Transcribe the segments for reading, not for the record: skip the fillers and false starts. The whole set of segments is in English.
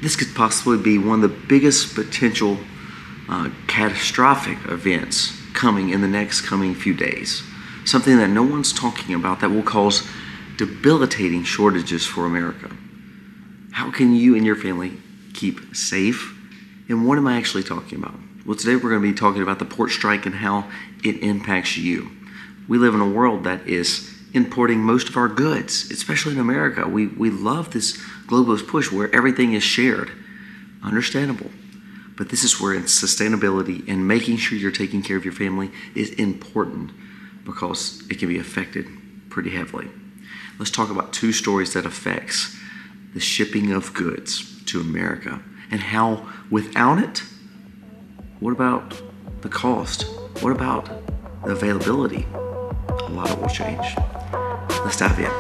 This could possibly be one of the biggest potential catastrophic events coming in the next coming few days. Something that no one's talking about that will cause debilitating shortages for America. How can you and your family keep safe? And what am I actually talking about? Well, today we're going to be talking about the port strike and how it impacts you. We live in a world that is importing most of our goods, especially in America. We love this globalist push where everything is shared. Understandable. But this is where sustainability and making sure you're taking care of your family is important because it can be affected pretty heavily. Let's talk about two stories that affects the shipping of goods to America and how without it, what about the cost? What about the availability? A lot of it will change. Let's dive in.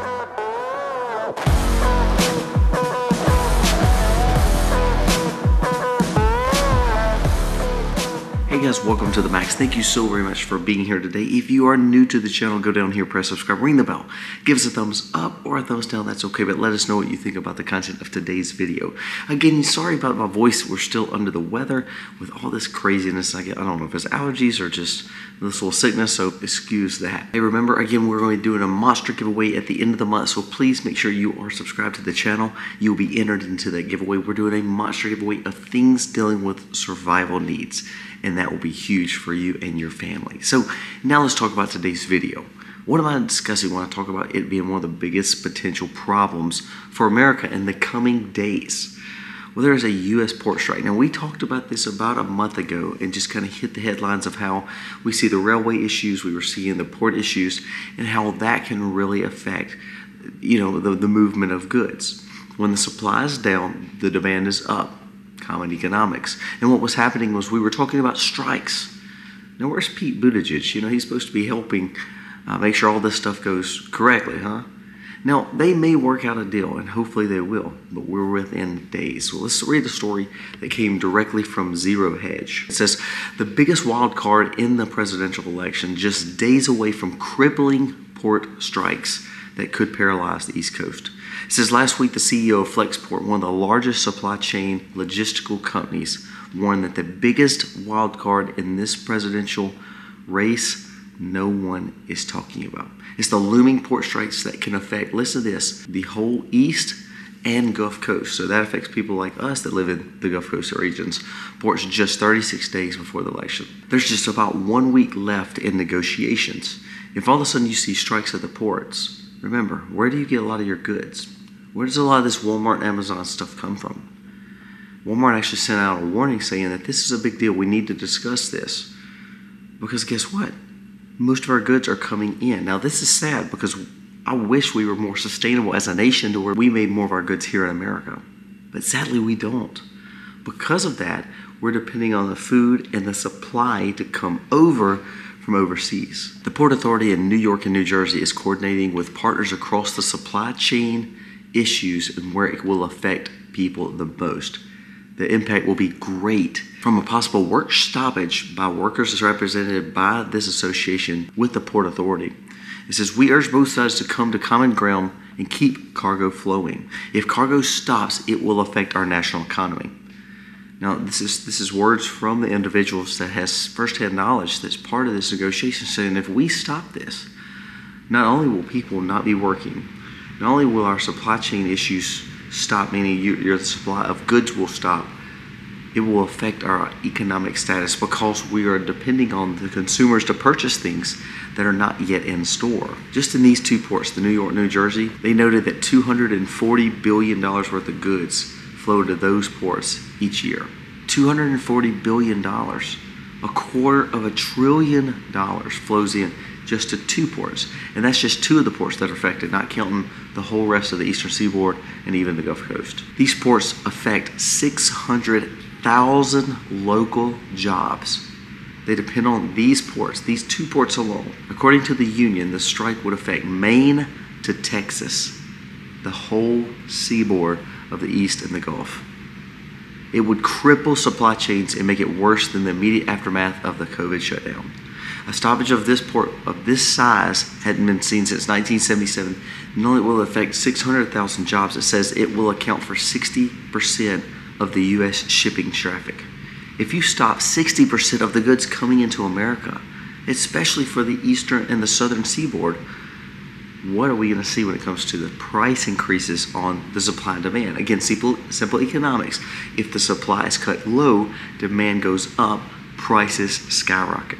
Hey guys, welcome to the Max. Thank you so very much for being here today. If you are new to the channel, go down here, press subscribe, ring the bell, give us a thumbs up or a thumbs down, that's okay, but let us know what you think about the content of today's video. Again, sorry about my voice, we're still under the weather with all this craziness. I don't know if it's allergies or just this little sickness, so excuse that. Hey, remember, again, we're going to be doing a monster giveaway at the end of the month, so please make sure you are subscribed to the channel. You'll be entered into that giveaway. We're doing a monster giveaway of things dealing with survival needs, and that will be huge for you and your family. So now let's talk about today's video. What am I discussing when I talk about it being one of the biggest potential problems for America in the coming days? Well, there is a U.S. port strike. Now, we talked about this about a month ago and just kind of hit the headlines of how we see the railway issues, we were seeing the port issues, and how that can really affect, the movement of goods. When the supply is down, the demand is up. Common economics. And what was happening was we were talking about strikes. Now, where's Pete Buttigieg? He's supposed to be helping make sure all this stuff goes correctly, huh? Now, they may work out a deal, and hopefully they will, but we're within days. Well, let's read a story that came directly from Zero Hedge. It says, the biggest wild card in the presidential election, just days away from crippling port strikes that could paralyze the East Coast. It says last week the CEO of Flexport, one of the largest supply chain logistical companies, warned that the biggest wild card in this presidential race no one is talking about. It's the looming port strikes that can affect, listen to this, the whole East and Gulf Coast. So that affects people like us that live in the Gulf Coast regions. Ports just 36 days before the election. There's just about 1 week left in negotiations. If all of a sudden you see strikes at the ports, remember, where do you get a lot of your goods? Where does a lot of this Walmart and Amazon stuff come from? Walmart actually sent out a warning saying that this is a big deal. We need to discuss this. Because guess what? Most of our goods are coming in. Now, this is sad because I wish we were more sustainable as a nation to where we made more of our goods here in America. But sadly, we don't. Because of that, we're depending on the food and the supply to come over from overseas. The Port Authority in New York and New Jersey is coordinating with partners across the supply chain issues and where it will affect people the most. The impact will be great from a possible work stoppage by workers as represented by this association with the Port Authority. It says, we urge both sides to come to common ground and keep cargo flowing. If cargo stops, it will affect our national economy. Now, this is words from the individuals that has firsthand knowledge that's part of this negotiation, saying if we stop this, not only will people not be working, not only will our supply chain issues stop, meaning your supply of goods will stop, it will affect our economic status because we are depending on the consumers to purchase things that are not yet in store. Just in these two ports, the New York, New Jersey, they noted that $240 billion worth of goods flow to those ports each year. $240 billion, $250 billion flows in just to two ports. And that's just two of the ports that are affected, not counting the whole rest of the eastern seaboard and even the Gulf Coast. These ports affect 600,000 local jobs. They depend on these ports, these two ports alone. According to the union, the strike would affect Maine to Texas, the whole seaboard of the East and the Gulf. It would cripple supply chains and make it worse than the immediate aftermath of the COVID shutdown. A stoppage of this port of this size hadn't been seen since 1977. Not only will it affect 600,000 jobs, it says it will account for 60% of the U.S. shipping traffic. If you stop 60% of the goods coming into America, especially for the eastern and the southern seaboard, what are we going to see when it comes to the price increases on the supply and demand? Again, simple economics. If the supply is cut low, demand goes up, prices skyrocket.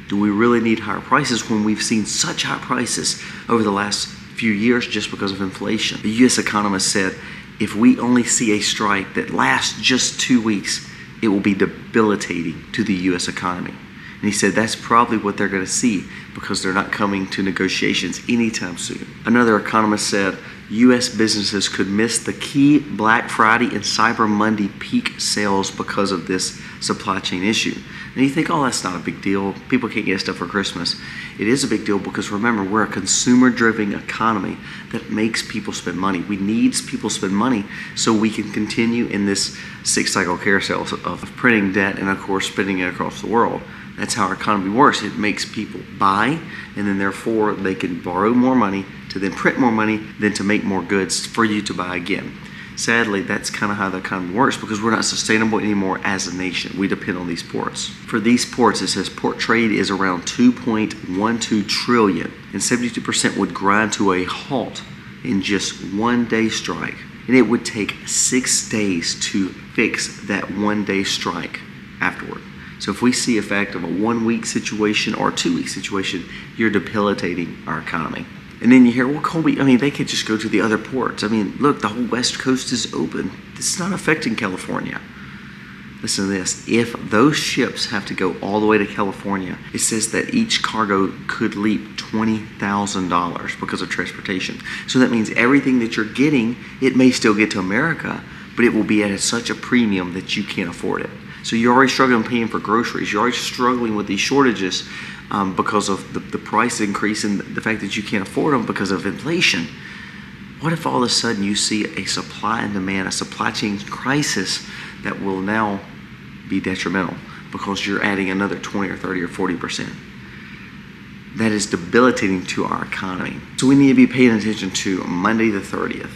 Do we really need higher prices when we've seen such high prices over the last few years just because of inflation? The U.S. economist said, if we only see a strike that lasts just 2 weeks, it will be debilitating to the U.S. economy. And he said that's probably what they're going to see because they're not coming to negotiations anytime soon. Another economist said U.S. businesses could miss the key Black Friday and Cyber Monday peak sales because of this supply chain issue. And you think, oh, that's not a big deal. People can't get stuff for Christmas. It is a big deal because remember, we're a consumer-driven economy that makes people spend money. We need people to spend money so we can continue in this six-cycle carousel of printing debt and, of course, spending it across the world. That's how our economy works. It makes people buy, and then therefore they can borrow more money to then print more money, then to make more goods for you to buy again. Sadly, that's kind of how the economy works because we're not sustainable anymore as a nation. We depend on these ports. For these ports, it says port trade is around 2.12 trillion, and 72% would grind to a halt in just 1 day strike. And it would take 6 days to fix that 1 day strike afterward. So if we see effect of a 1 week situation or a 2 week situation, you're debilitating our economy. And then you hear, well, Colby, they could just go to the other ports. Look, the whole West Coast is open. This is not affecting California. Listen to this. If those ships have to go all the way to California, it says that each cargo could leap $20,000 because of transportation. So that means everything that you're getting, it may still get to America, but it will be at such a premium that you can't afford it. So you're already struggling paying for groceries. You're already struggling with these shortages because of the price increase and the fact that you can't afford them because of inflation. What if all of a sudden you see a supply and demand, a supply chain crisis that will now be detrimental because you're adding another 20 or 30 or 40%? That is debilitating to our economy. So we need to be paying attention to Monday the 30th.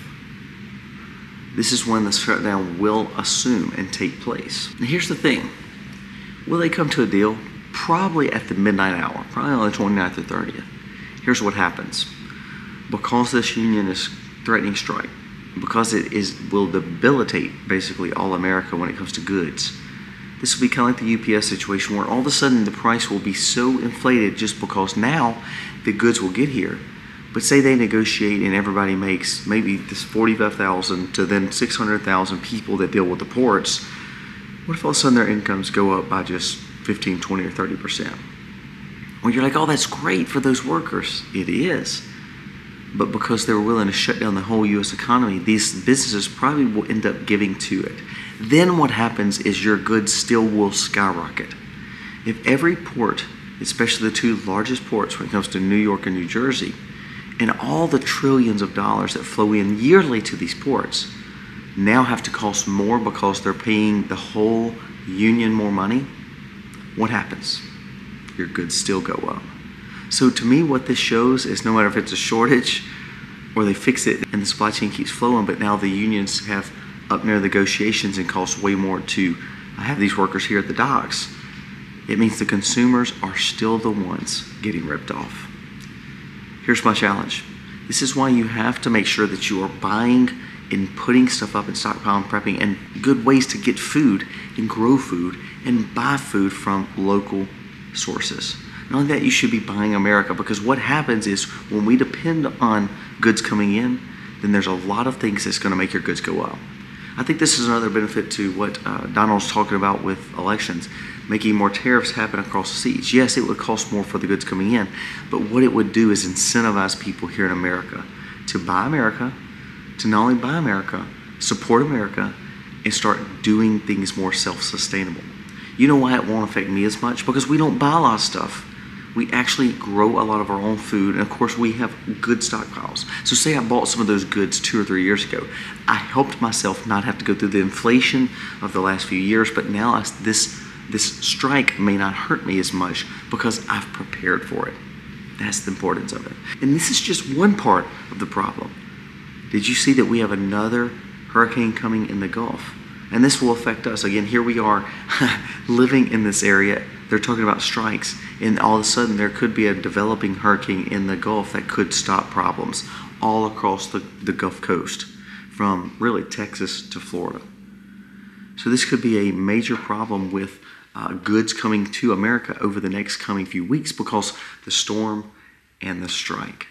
This is when the shutdown will assume and take place. And here's the thing. Will they come to a deal? Probably at the midnight hour, probably on the 29th or 30th. Here's what happens. Because this union is threatening strike, because it will debilitate basically all America when it comes to goods, this will be kind of like the UPS situation where all of a sudden the price will be so inflated just because now the goods will get here. But say they negotiate and everybody makes maybe this 45,000 to then 600,000 people that deal with the ports. What if all of a sudden their incomes go up by just 15, 20, or 30%? Well, you're like, oh, that's great for those workers. It is. But because they were willing to shut down the whole U.S. economy, these businesses probably will end up giving to it. Then what happens is your goods still will skyrocket. If every port, especially the two largest ports when it comes to New York and New Jersey, and all the trillions of dollars that flow in yearly to these ports now have to cost more because they're paying the whole union more money, what happens? Your goods still go up. So to me, what this shows is no matter if it's a shortage or they fix it and the supply chain keeps flowing, but now the unions have up near negotiations and cost way more to have these workers here at the docks, it means the consumers are still the ones getting ripped off. Here's my challenge. This is why you have to make sure that you are buying and putting stuff up and stockpiling, prepping, and good ways to get food and grow food and buy food from local sources. Not only that, you should be buying America, because what happens is when we depend on goods coming in, then there's a lot of things that's going to make your goods go up. I think this is another benefit to what Donald's talking about with elections, making more tariffs happen across the seas. Yes, it would cost more for the goods coming in, but what it would do is incentivize people here in America to buy America, to not only buy America, support America, and start doing things more self-sustainable. You know why it won't affect me as much? Because we don't buy a lot of stuff. We actually grow a lot of our own food, and of course we have good stockpiles. So say I bought some of those goods 2 or 3 years ago. I helped myself not have to go through the inflation of the last few years, but now this strike may not hurt me as much because I've prepared for it. That's the importance of it. And this is just one part of the problem. Did you see that we have another hurricane coming in the Gulf? And this will affect us. Again, here we are living in this area. They're talking about strikes, and all of a sudden there could be a developing hurricane in the Gulf that could stop problems all across the Gulf Coast, from really Texas to Florida. So this could be a major problem with goods coming to America over the next coming few weeks because the storm and the strike.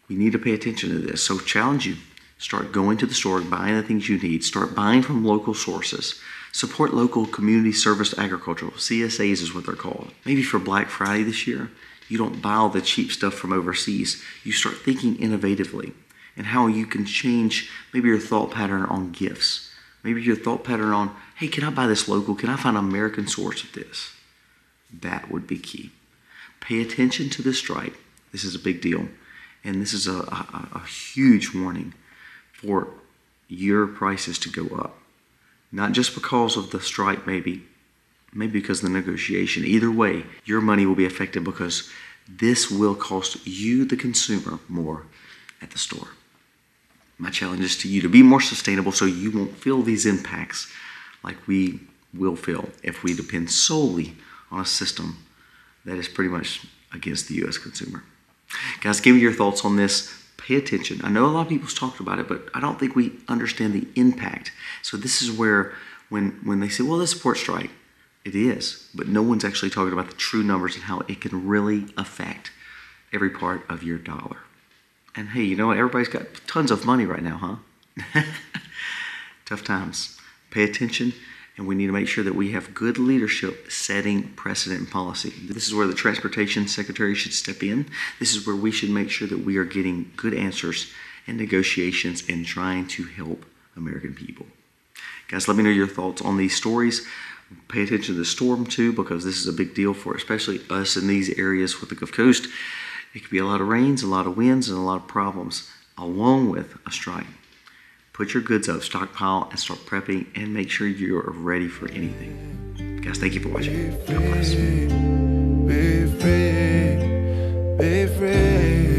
We need to pay attention to this. So challenge you. Start going to the store, buying the things you need. Start buying from local sources. Support local community service agricultural. CSAs is what they're called. Maybe for Black Friday this year, you don't buy all the cheap stuff from overseas. You start thinking innovatively and how you can change maybe your thought pattern on gifts. Maybe your thought pattern on, hey, can I buy this local? Can I find an American source of this? That would be key. Pay attention to this strike. This is a big deal. And this is a huge warning for your prices to go up. Not just because of the strike, maybe because of the negotiation. Either way, your money will be affected because this will cost you, the consumer, more at the store. My challenge is to you to be more sustainable so you won't feel these impacts like we will feel if we depend solely on a system that is pretty much against the U.S. consumer. Guys, give me your thoughts on this. Pay attention. I know a lot of people's talked about it, but I don't think we understand the impact. So this is where when they say, well, this support strike, it is, but no one's actually talking about the true numbers and how it can really affect every part of your dollar. And hey, you know what? Everybody's got tons of money right now, huh? Tough times. Pay attention, and we need to make sure that we have good leadership setting precedent and policy. This is where the Transportation Secretary should step in. This is where we should make sure that we are getting good answers and negotiations and trying to help American people. Guys, let me know your thoughts on these stories. Pay attention to the storm too, because this is a big deal for especially us in these areas with the Gulf Coast. It could be a lot of rains, a lot of winds, and a lot of problems, along with a strike. Put your goods up, stockpile, and start prepping, and make sure you are ready for anything. Guys, thank you for watching. God bless. Be free, be free.